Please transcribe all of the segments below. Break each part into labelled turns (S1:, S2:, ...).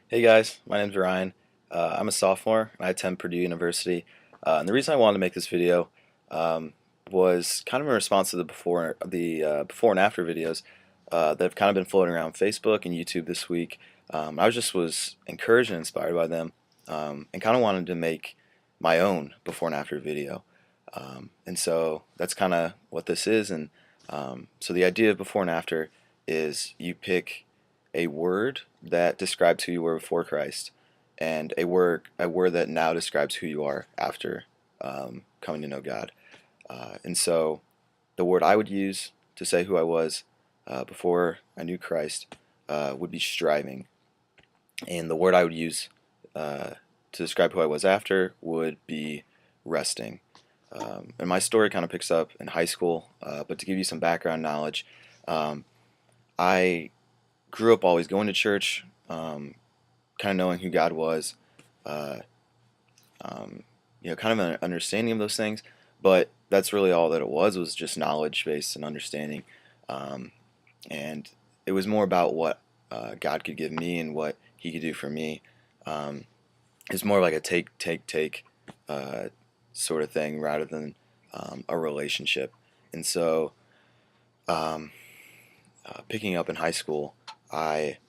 S1: Hey guys, my name's Ryan. I'm a sophomore and I attend Purdue University. And the reason I wanted to make this video um, was kind of in response to the before and after videos that have kind of been floating around Facebook and YouTube this week. I was encouraged and inspired by them, and kind of wanted to make my own before and after video. And so that's kind of what this is. And so the idea of before and after is you pick a word that describes who you were before Christ, and a word that now describes who you are after coming to know God. And so the word I would use to say who I was before I knew Christ would be striving, and the word I would use to describe who I was after would be resting. And my story kind of picks up in high school, but to give you some background knowledge, um, I grew up always going to church, kind of knowing who God was, uh, kind of an understanding of those things. But that's really all that it was just knowledge based and understanding. Um, and it was more about what God could give me and what He could do for me. Um, it's more like a take uh, sort of thing rather than a relationship. And so, um, picking up in high school, I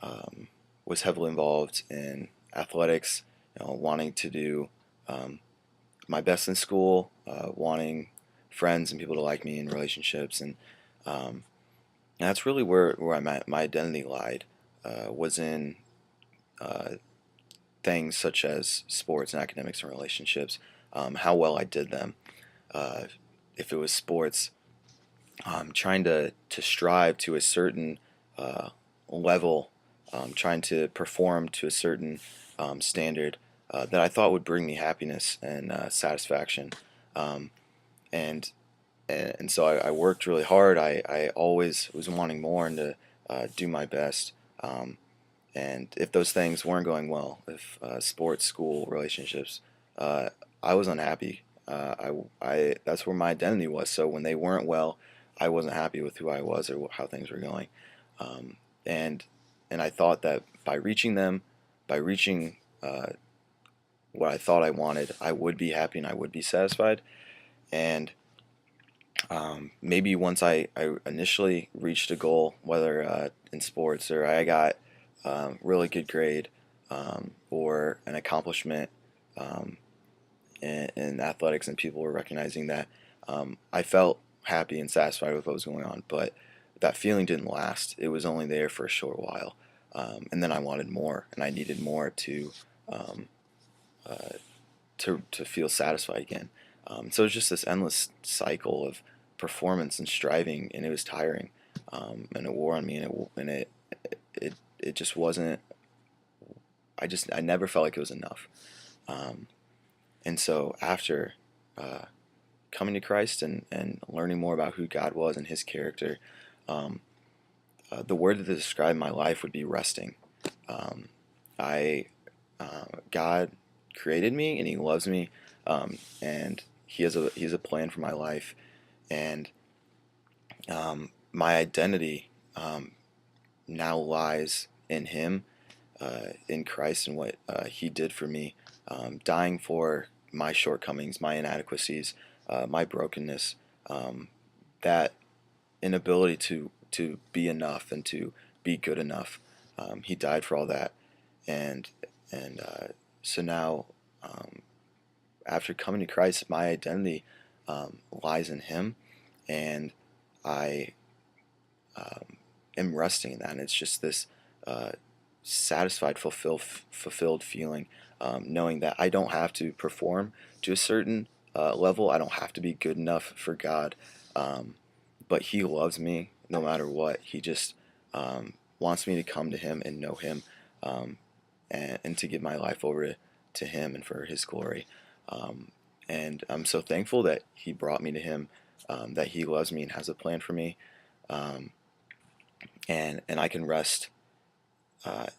S1: um, was heavily involved in athletics, wanting to do um, my best in school, wanting friends and people to like me in relationships, um, and that's really where my identity lied, was in uh, things such as sports and academics and relationships, how well I did them. Uh, if it was sports, trying to strive to a certain uh, level, trying to perform to a certain standard that I thought would bring me happiness and satisfaction. Um, and, and so I worked really hard. I always was wanting more and to do my best. Um, and if those things weren't going well, if sports, school, relationships, uh, I was unhappy. That's where my identity was. So when they weren't well, I wasn't happy with who I was or how things were going. Um, and and I thought that by reaching them, by reaching what I thought I wanted, I would be happy and I would be satisfied. And maybe once I initially reached a goal, whether in sports or I got really good grade, or an accomplishment um, in athletics, and people were recognizing that, I felt happy and satisfied with what was going on. But that feeling didn't last. It was only there for a short while, and then I wanted more, and I needed more um, uh, to feel satisfied again. So it was just this endless cycle of performance and striving, and it was tiring, and it wore on me, and it just wasn't. I never felt like it was enough. Um, and so after uh, coming to Christ and learning more about who God was and His character, um, the word that described my life would be resting. Um, I God created me and He loves me, and He has a plan for my life, and my identity now lies in Him, in Christ, and what He did for me, dying for my shortcomings, my inadequacies, my brokenness, that inability to be enough and to be good enough. He died for all that, and so now, um, after coming to Christ, my identity lies in Him, and I am resting in that. And it's just this uh, satisfied, fulfilled feeling, knowing that I don't have to perform to a certain level. I don't have to be good enough for God, um, but He loves me no matter what. He just wants me to come to Him and know Him, um, and to give my life over to Him and for His glory. Um, and I'm so thankful that He brought me to Him, that He loves me and has a plan for me, um, and I can rest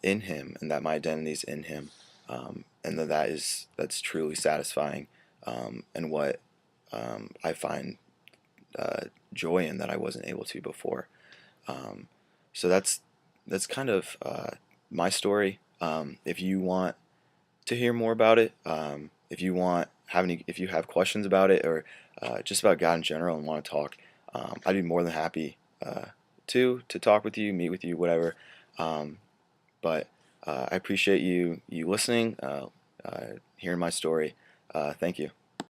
S1: in Him, and that my identity is in Him, and that's truly satisfying, and what I find joy in that I wasn't able to before. Um, so that's kind of my story. If you want to hear more about it, if you have questions about it, or just about God in general and want to talk, I'd be more than happy to talk with you, meet with you, whatever. Um, but I appreciate you listening, hearing my story. Thank you.